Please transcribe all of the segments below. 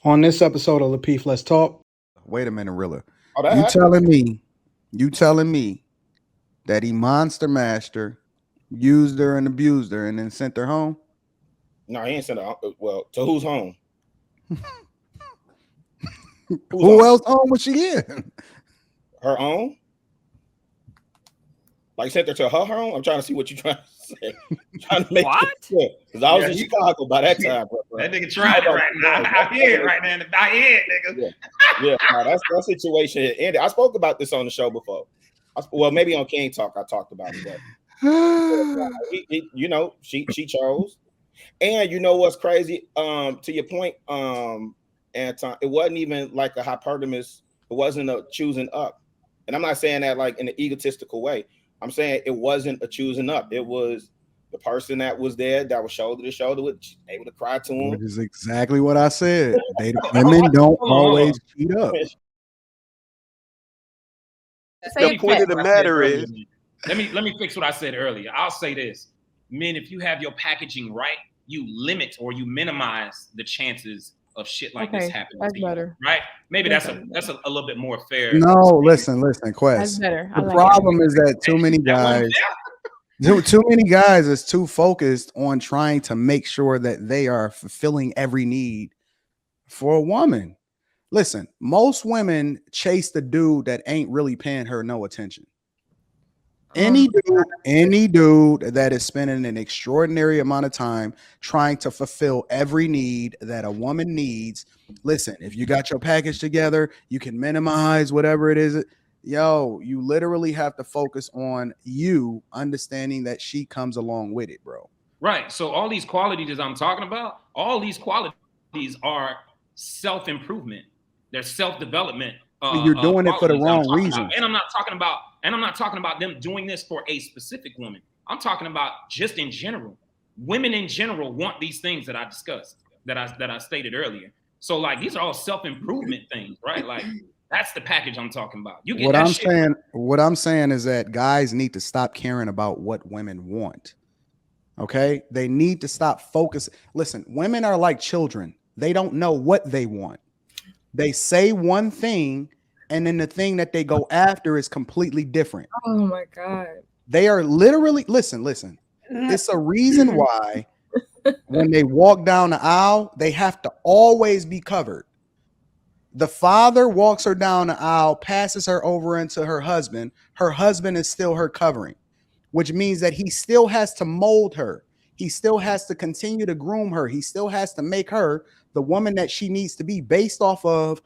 On this episode of Lapeef, Let's Talk. Wait a minute, Rilla. Oh, that You happened? telling me that he monster master used her and abused her and then sent her home? No, he ain't sent her. Well, to whose home? Who else home was she in? Her own? Like sent her to her home? I'm trying to see what you're trying to say. Trying to make What? Because I was in Chicago by that time. Bro. That nigga trying it right now. I hear it right now in the back end, nigga. Yeah, no, that's that situation ended. I spoke about this on the show before. Well, maybe on King Talk I talked about it. But she chose. And you know what's crazy? To your point, Anton, it wasn't even like a hypergamous. It wasn't a choosing up. And I'm not saying that like in an egotistical way. I'm saying it wasn't a choosing up. It was the person that was there that was shoulder to shoulder with, able to cry to him. Which is exactly what I said. Women don't always cheat up. The point of the matter is, let me fix what I said earlier. I'll say this: men, if you have your packaging right, you limit or you minimize the chances of shit like this happening. That's better, right? Maybe that's a little bit more fair. No, listen, Quest. That's better. The problem is that too many guys is too focused on trying to make sure that they are fulfilling every need for a woman. Listen, most women chase the dude that ain't really paying her no attention. Any dude that is spending an extraordinary amount of time trying to fulfill every need that a woman needs. Listen, if you got your package together, you can minimize whatever it is. Yo, you literally have to focus on you understanding that she comes along with it, bro. Right. So all these qualities I'm talking about, all these qualities are self-improvement. They're self-development. You're doing it for the wrong reason. And I'm not talking about them doing this for a specific woman. I'm talking about just in general. Women in general want these things that I discussed, that I stated earlier. So like these are all self-improvement things, right? Like that's the package I'm talking about. You get what I'm saying is that guys need to stop caring about what women want. Okay? They need to stop focusing. Listen, women are like children. They don't know what they want. They say one thing, and then the thing that they go after is completely different. Oh my God. They are literally, listen. It's a reason why when they walk down the aisle, they have to always be covered. The father walks her down the aisle, passes her over into her husband. Her husband is still her covering, which means that he still has to mold her. He still has to continue to groom her. He still has to make her the woman that she needs to be based off of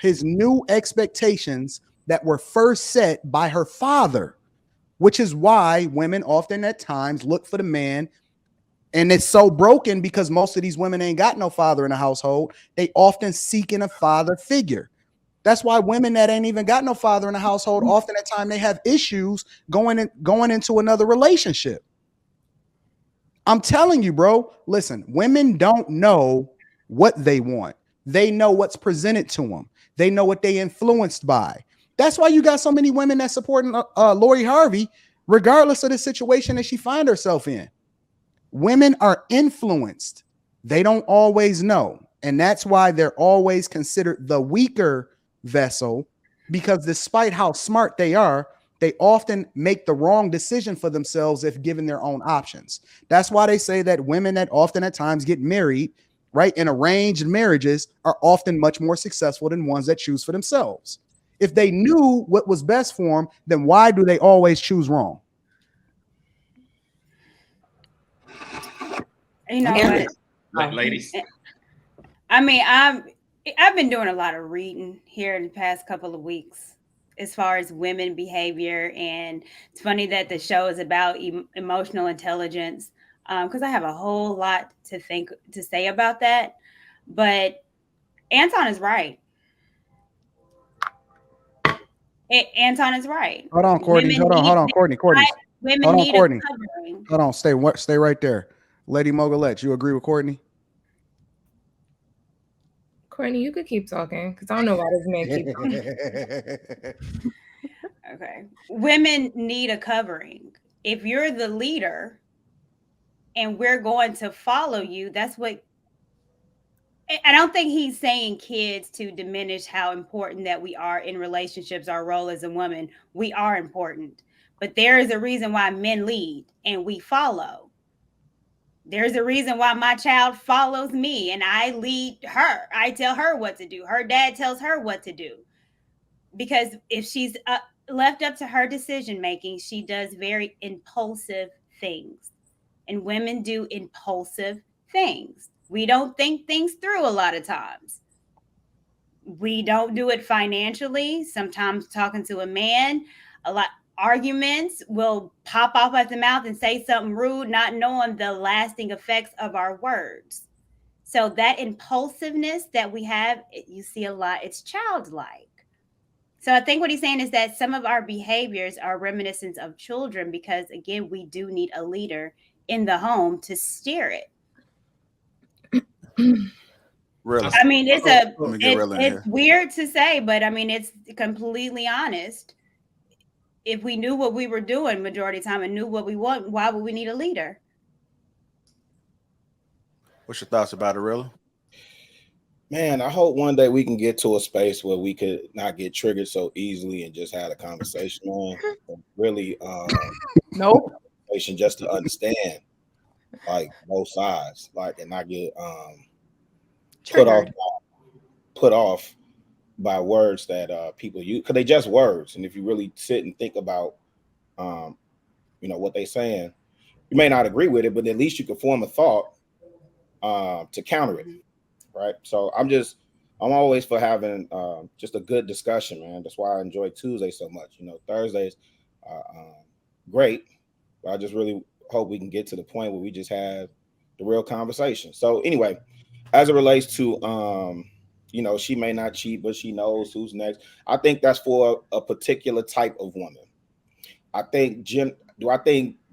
his new expectations that were first set by her father, which is why women often at times look for the man. And it's so broken because most of these women ain't got no father in the household. They often seeking a father figure. That's why women that ain't even got no father in the household, often at time they have issues going into another relationship. I'm telling you, bro, listen, women don't know what they want. They know what's presented to them. They know what they influenced by. That's why you got so many women that supporting Lori Harvey, regardless of the situation that she find herself in. Women are influenced. They don't always know. And that's why they're always considered the weaker vessel, because despite how smart they are, they often make the wrong decision for themselves if given their own options. That's why they say that women that often at times get married, right, in arranged marriages are often much more successful than ones that choose for themselves. If they knew what was best for them, then why do they always choose wrong? You know what, ladies? I mean, I've been doing a lot of reading here in the past couple of weeks as far as women behavior, and it's funny that the show is about emotional intelligence, because I have a whole lot to say about that. But Anton is right. Anton is right. Hold on, Courtney. Hold on, Courtney. Women need a covering. Hold on, stay right there. Lady Mogulette, you agree with Courtney? Courtney, you could keep talking because I don't know why this man keeps talking. Okay. Women need a covering. If you're the leader and we're going to follow you, that's what I don't think he's saying kids to diminish how important that we are in relationships, our role as a woman. We are important, but there is a reason why men lead and we follow. There's a reason why my child follows me and I lead her. I tell her what to do. Her dad tells her what to do. Because if she's left up to her decision making, she does very impulsive things. And women do impulsive things. We don't think things through a lot of times. We don't do it financially. Sometimes talking to a man, a lot arguments will pop off at the mouth and say something rude, not knowing the lasting effects of our words. So that impulsiveness that we have, you see a lot, it's childlike. So I think what he's saying is that some of our behaviors are reminiscent of children because, again, we do need a leader in the home to steer it. Really? I mean, it's weird to say, but I mean, it's completely honest. If we knew what we were doing majority of the time and knew what we want, why would we need a leader? What's your thoughts about it, Rilla? Man, I hope one day we can get to a space where we could not get triggered so easily and just have a conversation on really Nope. just to understand like both sides, like, and not get put off by words that people use, because they just words. And if you really sit and think about what they're saying, you may not agree with it, but at least you can form a thought to counter it. Right. So I'm always for having just a good discussion, man. That's why I enjoy Tuesday so much. Thursdays are great, but I just really hope we can get to the point where we just have the real conversation. So anyway, as it relates to she may not cheat, but she knows who's next. I think that's for a particular type of woman. I think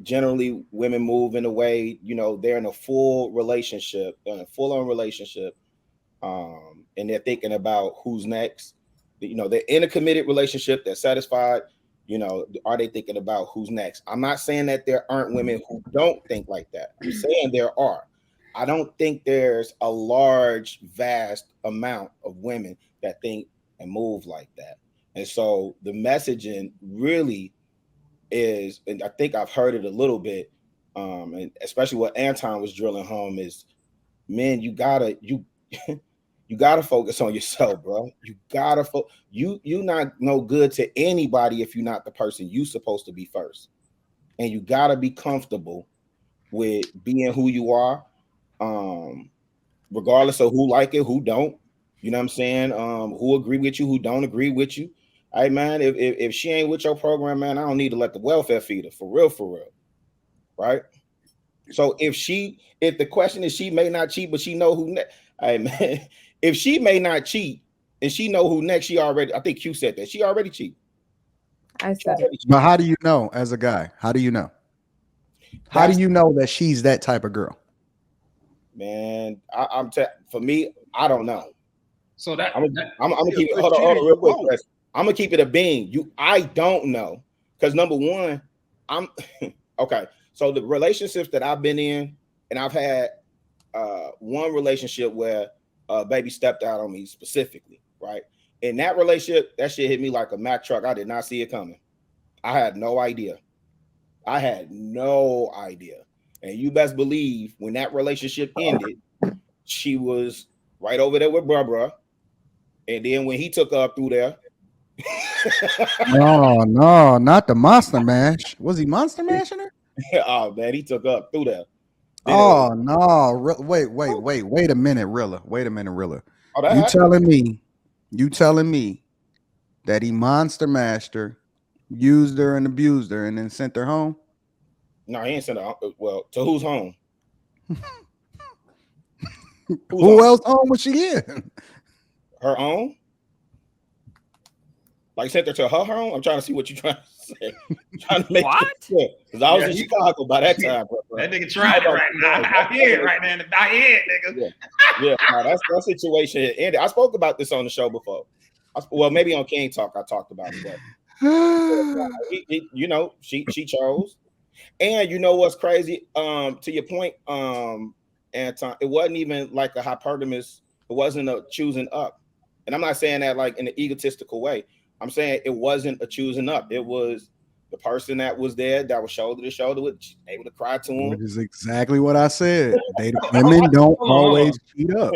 generally women move in a way, they're in a full relationship, in a full-on relationship, and they're thinking about who's next. They're in a committed relationship, they're satisfied. Are they thinking about who's next? I'm not saying that there aren't women who don't think like that. I'm saying there are. I don't think there's a large, vast amount of women that think and move like that. And so the messaging really is, and I think I've heard it a little bit, and especially what Anton was drilling home is, men, you gotta focus on yourself, bro. You gotta you not no good to anybody if you're not the person you supposed to be first. And you gotta be comfortable with being who you are, regardless of who like it, who don't. You know what I'm saying? Who agree with you, who don't agree with you. All right, man. If she ain't with your program, man, I don't need to let the welfare feed her, for real. Right? So if the question is she may not cheat, but she know who next. All right, man. If she may not cheat and she know who next, I think Q said that. She already cheated. I said it. But how do you know as a guy? How do you know? How do you know that she's that type of girl? Man, for me, I don't know. So I'm gonna keep it. Hold on, real quick, Chris. I'm gonna keep it a being. I don't know, because number one, I'm okay. So the relationships that I've been in, and I've had one relationship where baby stepped out on me specifically, right? In that relationship, that shit hit me like a Mack truck. I did not see it coming. I had no idea. And you best believe when that relationship ended, she was right over there with bruh. And then when he took her up through there. No, not the monster mash. Was he monster mashing her? Oh man, he took her up through there. Oh no! Wait a minute, Rilla. Oh, you telling me that he monster mashed her, used her and abused her, and then sent her home? No, he ain't sent her. Well, to whose home? Who else home was she in? Her own? Like sent her to her home? I'm trying to see what you're trying to say. Trying to make what? Because I was in Chicago by that time. Bro. That nigga trying it right now. I hear it right now in the back head, nigga. Yeah. No, that's that situation. Andy, I spoke about this on the show before. Well, maybe on King Talk I talked about it. But she chose. And you know what's crazy? To your point, Anton, it wasn't even like a hypergamous It wasn't a choosing up. And I'm not saying that like in an egotistical way. I'm saying it wasn't a choosing up. It was the person that was there, that was shoulder to shoulder with, able to cry to him. Which is exactly what I said. Women don't always cheat up.